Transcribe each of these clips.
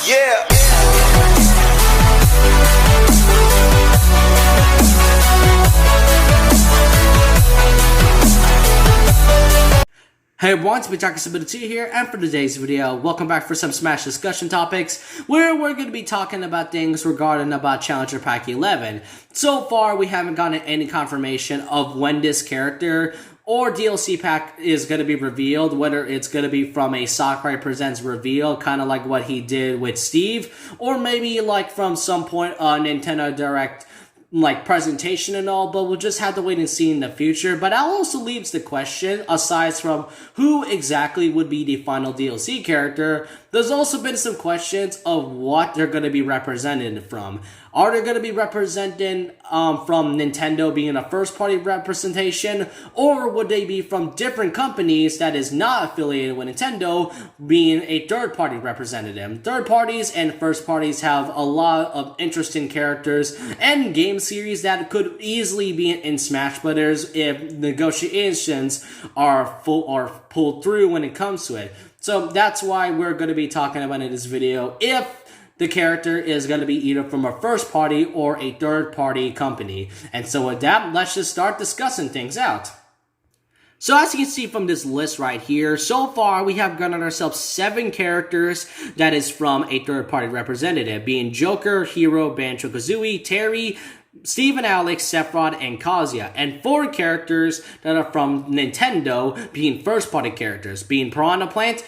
Yeah. Hey everyone, it's me, Petition here, and for today's video, welcome back for some Smash discussion topics, where we're going to be talking about things regarding about Challenger Pack 11. So far, we haven't gotten any confirmation of when this character or DLC pack is going to be revealed, whether it's going to be from a Sakurai Presents reveal, kind of like what he did with Steve, or maybe like from some point on Nintendo Direct like presentation and all, but we'll just have to wait and see in the future. But that also leaves the question, aside from who exactly would be the final DLC character, there's also been some questions of what they're going to be represented from. Are they going to be representing from Nintendo being a first-party representation, or would they be from different companies that is not affiliated with Nintendo being a third-party representative? Third parties and first parties have a lot of interesting characters and game series that could easily be in Smash Brothers if negotiations are pulled through when it comes to it. So that's why we're going to be talking about in this video if the character is going to be either from a first party or a third party company. And so with that, let's just start discussing things out. So as you can see from this list right here, so far we have garnered ourselves 7 characters that is from a third party representative, being Joker, Hero, Banjo-Kazooie, Terry, Steve and Alex, Sephiroth, and Kazuya, and 4 characters that are from Nintendo being first-party characters, being Piranha Plant,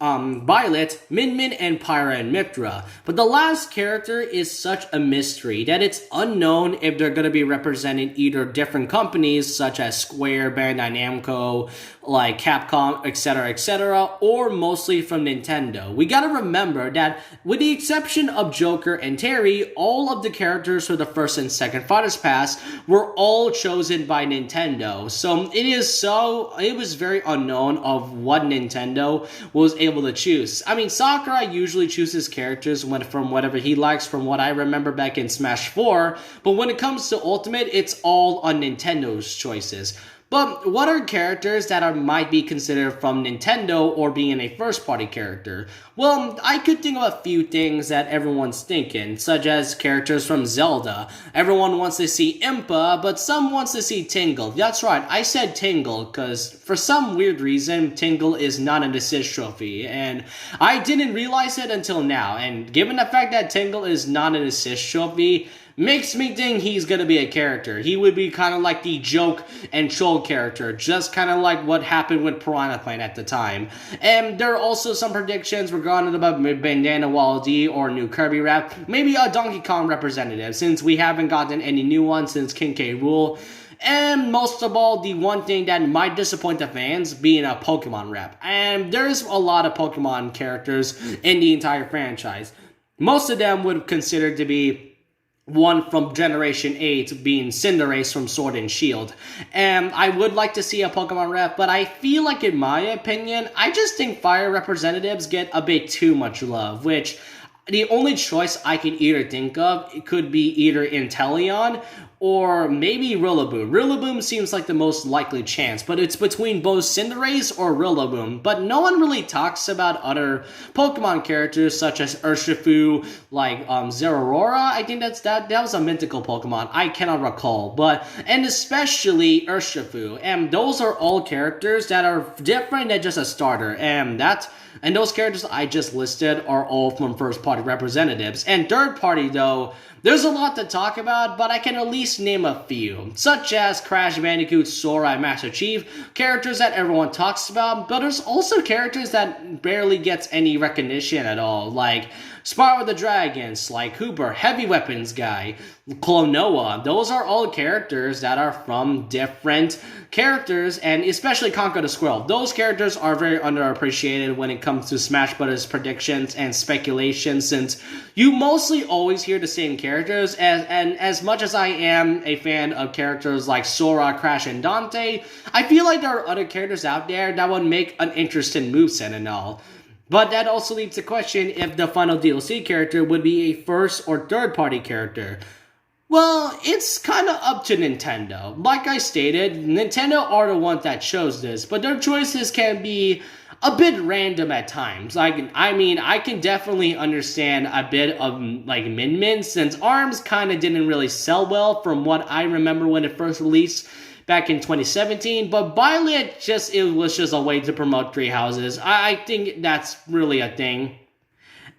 Violet, Min Min, and Pyra and Mithra. But the last character is such a mystery that it's unknown if they're going to be representing either different companies such as Square, Bandai Namco, like Capcom, etc., or mostly from Nintendo. We gotta remember that with the exception of Joker and Terry, all of the characters for the first and second Fighters Pass were all chosen by Nintendo. So it was very unknown of what Nintendo was able to choose. I mean, Sakurai usually chooses characters from whatever he likes, from what I remember back in Smash 4, but when it comes to Ultimate, it's all on Nintendo's choices. But what are characters that might be considered from Nintendo or being a first-party character? Well, I could think of a few things that everyone's thinking, such as characters from Zelda. Everyone wants to see Impa, but some wants to see Tingle. That's right, I said Tingle, because for some weird reason, Tingle is not an assist trophy, and I didn't realize it until now, and given the fact that Tingle is not an assist trophy, makes me think he's gonna be a character. He would be kind of like the joke and troll character, just kind of like what happened with Piranha Plant at the time. And there are also some predictions regarding about Bandana Wally or new Kirby rap, maybe a Donkey Kong representative, since we haven't gotten any new ones since King K. Rool. And most of all, the one thing that might disappoint the fans being a Pokemon rep. And there's a lot of Pokemon characters in the entire franchise. Most of them would consider to be one from Generation 8 being Cinderace from Sword and Shield. And I would like to see a Pokemon rep, but I feel like, in my opinion, I just think fire representatives get a bit too much love, which the only choice I can either think of could be either Inteleon or maybe Rillaboom. Rillaboom seems like the most likely chance, but it's between both Cinderace or Rillaboom. But no one really talks about other Pokemon characters such as Urshifu, like Zeraora. I think that was a mythical Pokemon. I cannot recall, and especially Urshifu. And those are all characters that are different than just a starter, and those characters I just listed are all from first-party representatives. And third-party, though, there's a lot to talk about, but I can at least name a few, such as Crash Bandicoot, Sora, and Master Chief, characters that everyone talks about, but there's also characters that barely gets any recognition at all, like Spyro the Dragon, Sly Cooper, Heavy Weapons Guy, Klonoa. Those are all characters that are from different characters, and especially Conker the Squirrel. Those characters are very underappreciated when it comes to Smash Brothers predictions and speculation, since you mostly always hear the same characters, and as much as I am a fan of characters like Sora, Crash, and Dante, I feel like there are other characters out there that would make an interesting moveset and all. But that also leaves the question if the final DLC character would be a first or third party character. Well, it's kind of up to Nintendo. Like I stated, Nintendo are the ones that chose this, but their choices can be a bit random at times. I mean, I can definitely understand a bit of like Min Min, since ARMS kind of didn't really sell well from what I remember when it first released back in 2017, but Violet it was just a way to promote Three Houses. I think that's really a thing.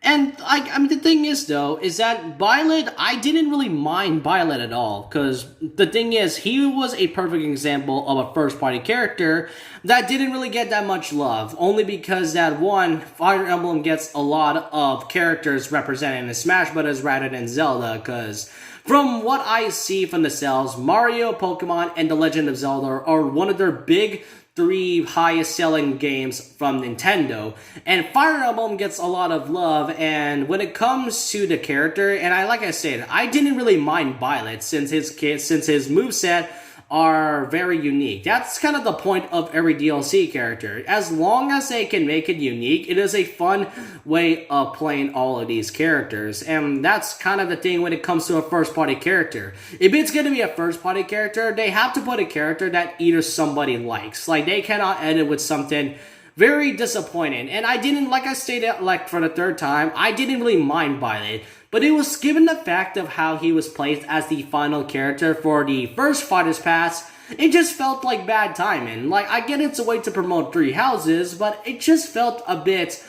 And, I mean, the thing is, though, is that Violet, I didn't really mind Violet at all, because the thing is, he was a perfect example of a first-party character that didn't really get that much love, only because that, one, Fire Emblem gets a lot of characters represented in Smash Bros. Rather than Zelda, because from what I see from the sales, Mario, Pokemon, and The Legend of Zelda are one of their big three highest selling games from Nintendo, and Fire Emblem gets a lot of love. And when it comes to the character, and like I said, I didn't really mind Violet since his moveset are very unique. That's kind of the point of every DLC character. As long as they can make it unique, it is a fun way of playing all of these characters. And that's kind of the thing when it comes to a first-party character. If it's going to be a first-party character, they have to put a character that either somebody likes. Like, they cannot end it with something very disappointing. And I didn't, like I stated, like for the third time, I didn't really mind Violet. But it was given the fact of how he was placed as the final character for the first Fighters Pass, it just felt like bad timing. Like, I get it's a way to promote Three Houses, but it just felt a bit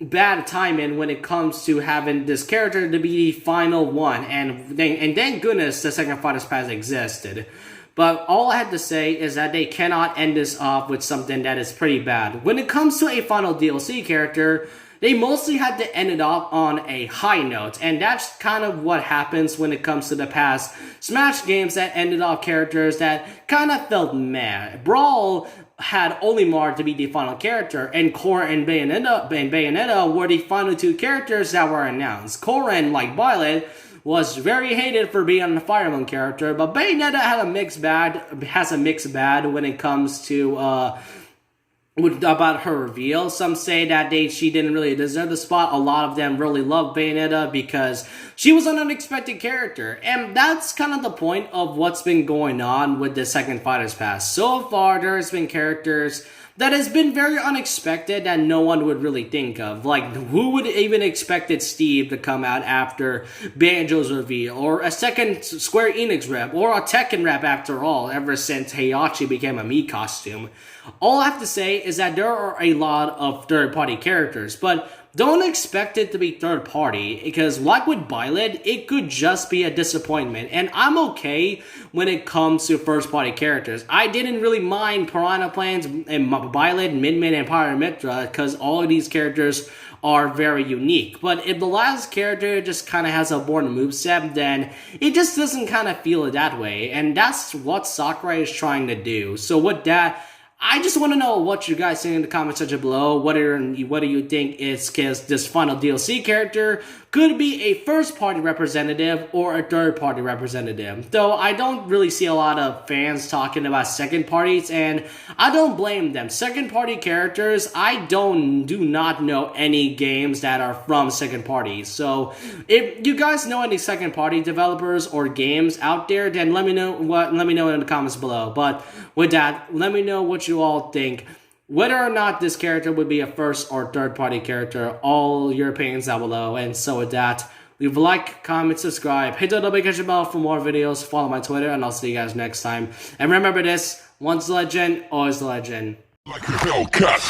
bad timing when it comes to having this character to be the final one. And thank goodness the second Fighters Pass existed. But all I have to say is that they cannot end this off with something that is pretty bad. When it comes to a final DLC character, they mostly had to end it off on a high note, and that's kind of what happens when it comes to the past Smash games that ended off characters that kind of felt meh. Brawl had Olimar to be the final character, and Korra and Bayonetta were the final two characters that were announced. Korra, like Violet, was very hated for being a Fire Emblem character, but Bayonetta has a mixed bag when it comes to about her reveal. Some say that she didn't really deserve the spot. A lot of them really love Bayonetta because she was an unexpected character. And that's kind of the point of what's been going on with the second Fighters Pass. So far, there's been characters that has been very unexpected that no one would really think of. Like, who would even expected Steve to come out after Banjo's reveal, or a second Square Enix rep, or a Tekken rep after all, ever since Heihachi became a Mii costume. All I have to say is that there are a lot of third-party characters, but don't expect it to be third-party, because like with Violet, it could just be a disappointment, and I'm okay when it comes to first-party characters. I didn't really mind Piranha Plans and Violet, Min Min, and Pyramitra, because all of these characters are very unique. But if the last character just kind of has a boring moveset, then it just doesn't kind of feel it that way, and that's what Sakurai is trying to do. So with that, I just want to know what you guys think in the comment section below. What do you think is this final DLC character could be a first-party representative or a third-party representative? Though I don't really see a lot of fans talking about second parties, and I don't blame them. Second-party characters, I do not know any games that are from second parties. So if you guys know any second-party developers or games out there, then let me know in the comments below. But with that, let me know what you all think, whether or not this character would be a first or third party character. All your opinions down below. And so with that, leave a like, comment, subscribe, hit the notification bell for more videos, follow my Twitter, and I'll see you guys next time. And remember this, once a legend, always a legend. Like a Hellcat.